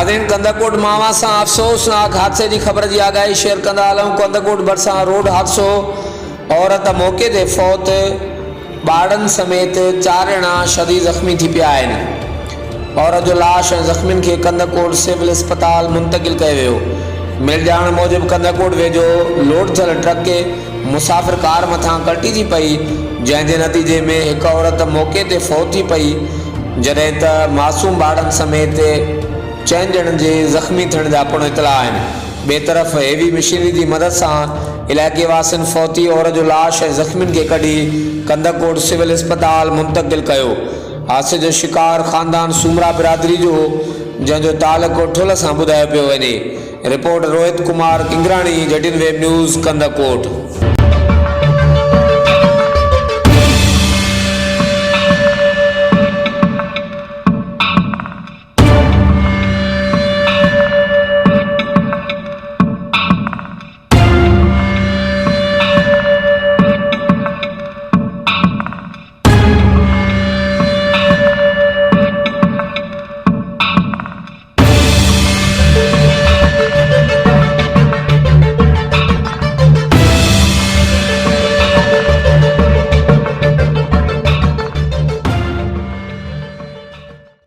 नाज़रीन, कंदाकोट मावा से अफ़सोसनाक हादसे की खबर की आगाही शेयर कंदा हलूं। कंदाकोट भरिसां रोड हादसो, औरत मौके ते फौत, ॿारनि समेत 4 ॼणा शदीद ज़ख़्मी थी पिया आहिनि। औरत जो लाश ऐं ज़ख़्मियुनि खे कंदाकोट सिविल अस्पताल मुंतक़िल कयो वियो। मिल ॼाण मूजिबि कंदाकोट वेझो लोड थियल ट्रक मुसाफ़िर कार मथां कल्टी थी पई, जंहिं जे नतीजे में हिकु औरत मौके ते फौत थी पई, जॾहिं त मासूम ॿारनि समेत 4 ॼणनि जे ज़ख़्मी थियण जा पिणु इतला आहिनि। ॿिए तरफ़ हेवी मशीनरी की मदद से इलाइक़े वासियुनि फौती औरत जो लाश ऐं ज़ख़्मियुनि खे कढी कंदाकोट सिविल अस्पताल मुंतक़िल कयो। हादसे जो शिकार ख़ानदान सूमरा बिरादरी जो हो, जंहिंजो तालुक़ु ठुल सां ॿुधायो पियो वञे। रिपोर्ट रोहित कुमार किंगराणी, जटिन वेब न्यूज़, कंदाकोट।